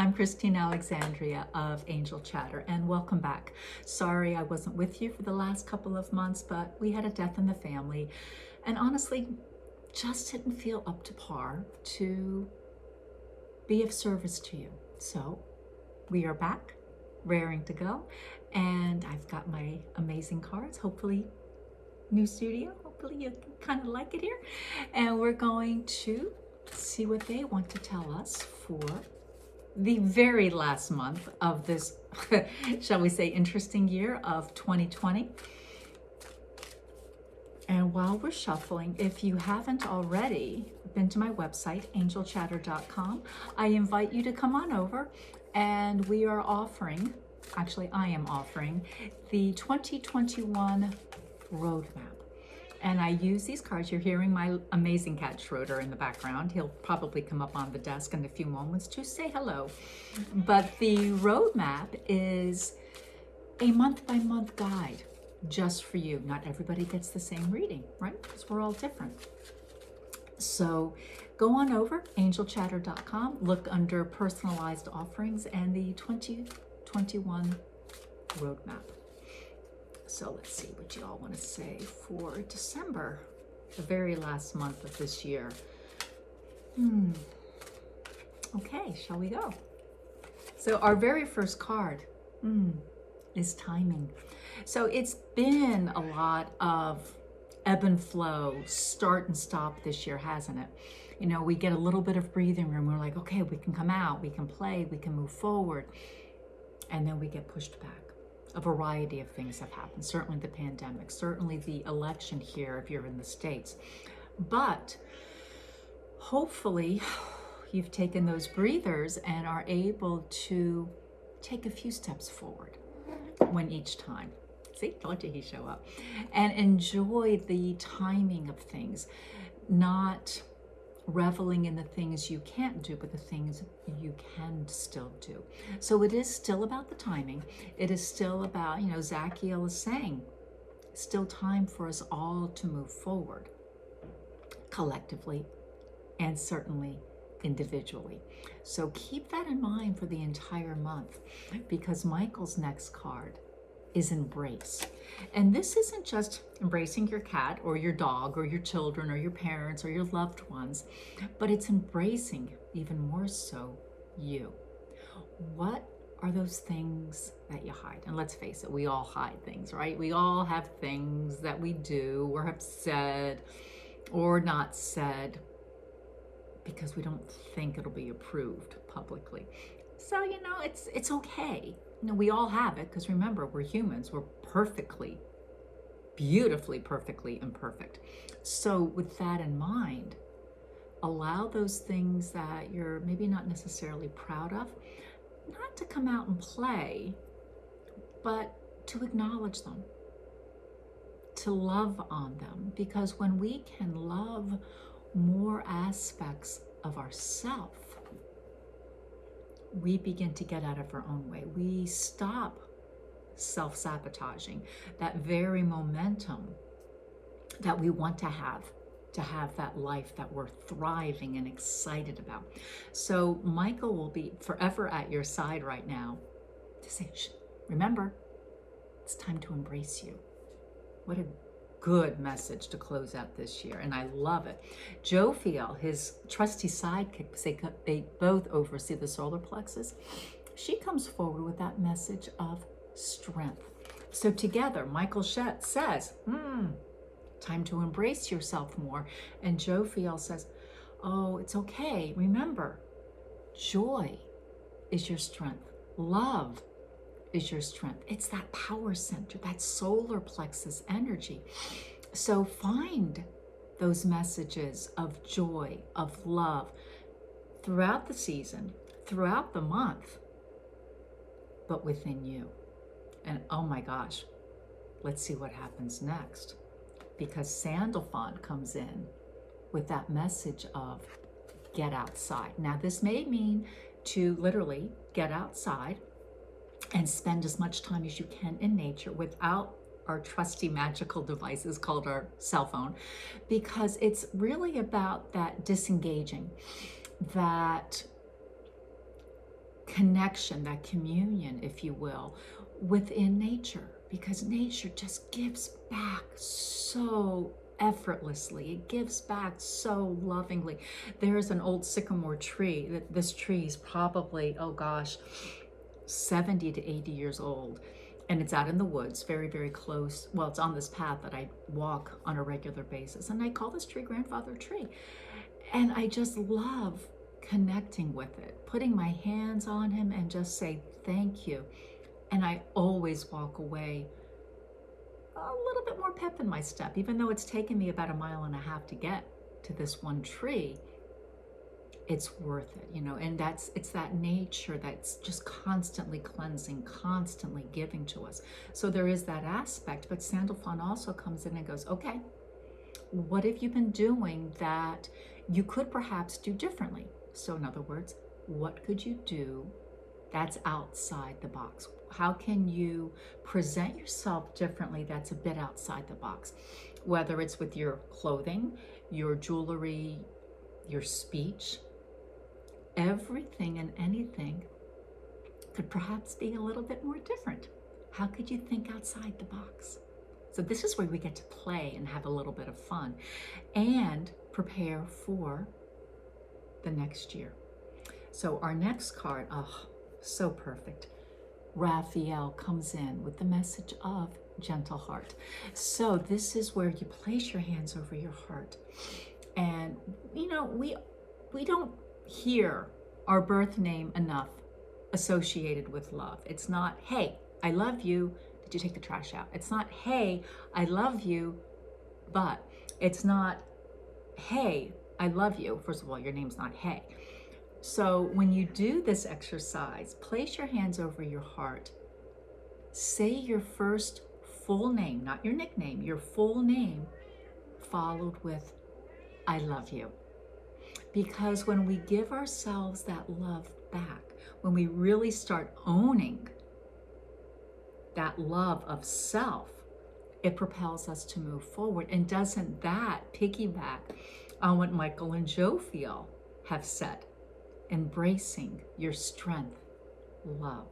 I'm Christine Alexandria of Angel Chatter, and welcome back. Sorry I wasn't with you for the last couple of months, but we had a death in the family, and honestly, just didn't feel up to par to be of service to you. So we are back, raring to go, and I've got my amazing cards. Hopefully, new studio. Hopefully you kind of like it here, and we're going to see what they want to tell us for the very last month of this, shall we say, interesting year of 2020. And while we're shuffling, if you haven't already been to my website, angelchatter.com, I invite you to come on over, and we are offering, actually I am offering, the 2021 roadmap. And I use these cards. You're hearing my amazing cat Schroeder in the background. He'll probably come up on the desk in a few moments to say hello. But the roadmap is a month-by-month guide just for you. Not everybody gets the same reading, right? Because we're all different. So go on over, angelchatter.com, look under personalized offerings and the 2021 roadmap. So let's see what you all want to say for December, the very last month of this year. Okay, shall we go? So our very first card is timing. So it's been a lot of ebb and flow, start and stop this year, hasn't it? You know, we get a little bit of breathing room. We're like, okay, we can come out, we can play, we can move forward. And then we get pushed back. A variety of things have happened. Certainly the pandemic, certainly the election here if you're in the States. But hopefully you've taken those breathers and are able to take a few steps forward when each time. See, told you he'd show up. And enjoy the timing of things, not reveling in the things you can't do, but the things you can still do. So it is still about the timing. It is still about, Zachiel is saying, still time for us all to move forward collectively and certainly individually. So keep that in mind for the entire month, because Michael's next card is embrace. And this isn't just embracing your cat or your dog or your children or your parents or your loved ones, but it's embracing even more so you. What are those things that you hide? And let's face it, we all hide things, right? We all have things that we do or have said or not said because we don't think it'll be approved publicly. So, it's okay. We all have it, because remember, we're humans. We're perfectly, beautifully, perfectly imperfect. So with that in mind, allow those things that you're maybe not necessarily proud of, not to come out and play, but to acknowledge them, to love on them. Because when we can love more aspects of ourselves, we begin to get out of our own way. We stop self-sabotaging that very momentum that we want to have that life that we're thriving and excited about. So Michael will be forever at your side right now to say, remember, it's time to embrace you. What a good message to close out this year, and I love it. Jophiel, his trusty sidekick, they both oversee the solar plexus. She comes forward with that message of strength. So together, Michael says, time to embrace yourself more. And Jophiel says, oh, it's okay. Remember, joy is your strength. Love is your strength. It's that power center, that solar plexus energy. So find those messages of joy, of love throughout the season, throughout the month, but within you. And oh my gosh, let's see what happens next. Because Sandalphon comes in with that message of get outside. Now this may mean to literally get outside and spend as much time as you can in nature without our trusty magical devices called our cell phone, because it's really about that disengaging, that connection, that communion, if you will, within nature, because nature just gives back so effortlessly. It gives back so lovingly. There's an old sycamore tree. This tree is probably, oh gosh, 70 to 80 years old. And it's out in the woods, very, very close. Well, it's on this path that I walk on a regular basis. And I call this tree Grandfather Tree. And I just love connecting with it, putting my hands on him and just say, thank you. And I always walk away a little bit more pep in my step, even though it's taken me about 1.5 miles to get to this one tree. It's worth it, and it's that nature that's just constantly cleansing, constantly giving to us. So there is that aspect, but Sandalphon also comes in and goes, okay, what have you been doing that you could perhaps do differently? So in other words, what could you do that's outside the box? How can you present yourself differently that's a bit outside the box? Whether it's with your clothing, your jewelry, your speech, everything and anything could perhaps be a little bit more different. How could you think outside the box? So this is where we get to play and have a little bit of fun and prepare for the next year. So our next card, oh, so perfect. Raphael comes in with the message of gentle heart. So this is where you place your hands over your heart. And we don't hear our birth name enough associated with love. It's not, hey, I love you. Did you take the trash out? It's not, hey, I love you, but it's not, hey, I love you. First of all, your name's not Hey. So when you do this exercise, place your hands over your heart. Say your first full name, not your nickname, your full name, followed with, I love you. Because when we give ourselves that love back, when we really start owning that love of self, it propels us to move forward. And doesn't that piggyback on what Michael and Jophiel have said? Embracing your strength, love.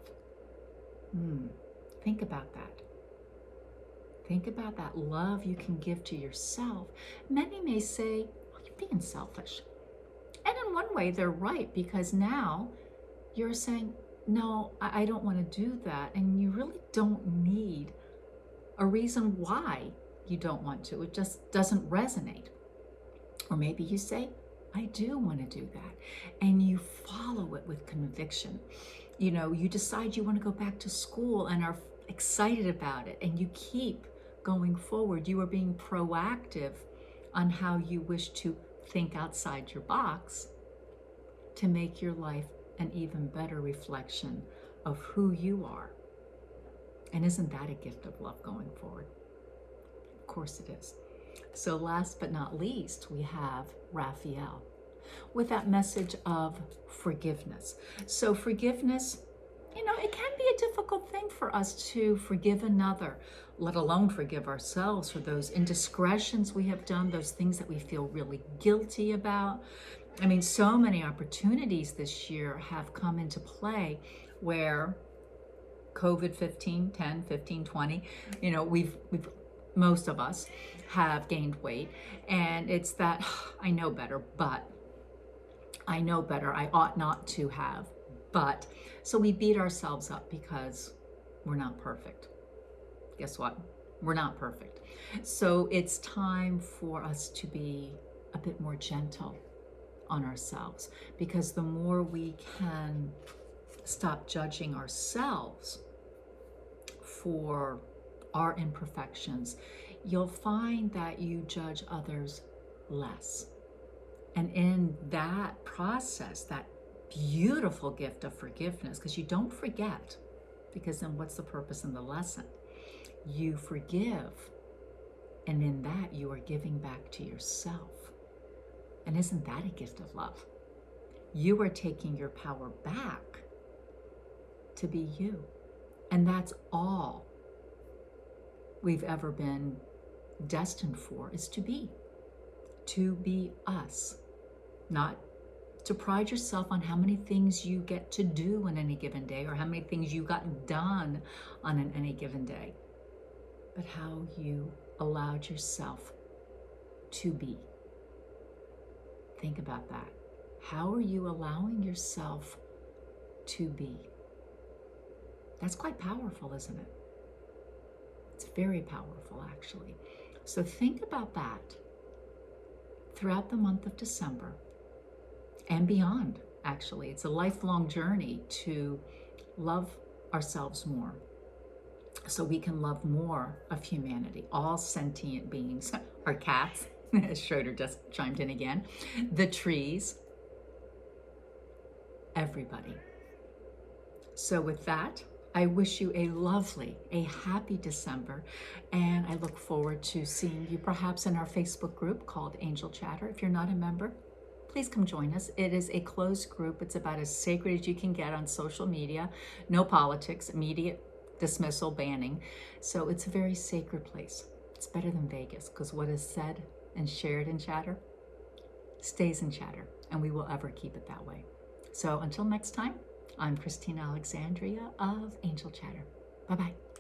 Think about that. Think about that love you can give to yourself. Many may say, oh, you're being selfish. And in one way, they're right, because now you're saying, no, I don't want to do that. And you really don't need a reason why you don't want to. It just doesn't resonate. Or maybe you say, I do want to do that. And you follow it with conviction. You decide you want to go back to school and are excited about it, and you keep going forward. You are being proactive on how you wish to think outside your box to make your life an even better reflection of who you are. And isn't that a gift of love going forward? Of course it is. So last but not least, we have Raphael with that message of forgiveness. So forgiveness, it can be a difficult thing for us to forgive another, let alone forgive ourselves for those indiscretions we have done, those things that we feel really guilty about. I mean, so many opportunities this year have come into play where COVID 10, 15, 20, we've most of us have gained weight, and it's that I know better, I ought not to have, but so we beat ourselves up because we're not perfect. Guess what? We're not perfect. So it's time for us to be a bit more gentle on ourselves, because the more we can stop judging ourselves for our imperfections, you'll find that you judge others less. And in that process, that beautiful gift of forgiveness, because you don't forget, because then what's the purpose in the lesson? You forgive, and in that you are giving back to yourself. And isn't that a gift of love? You are taking your power back to be you. And that's all we've ever been destined for, is to be us, not to pride yourself on how many things you get to do on any given day, or how many things you got done on any given day, but how you allowed yourself to be. Think about that. How are you allowing yourself to be? That's quite powerful, isn't it? It's very powerful, actually. So think about that throughout the month of December and beyond, actually. It's a lifelong journey to love ourselves more so we can love more of humanity, all sentient beings, our cats, as Schroeder just chimed in again, the trees, everybody. So with that, I wish you a lovely, a happy December, and I look forward to seeing you perhaps in our Facebook group called Angel Chatter. If you're not a member, please come join us. It is a closed group. It's about as sacred as you can get on social media. No politics, immediate dismissal, banning. So it's a very sacred place. It's better than Vegas, because what is said and shared in chatter stays in chatter, and we will ever keep it that way. So until next time, I'm Christina Alexandria of Angel Chatter. Bye-bye.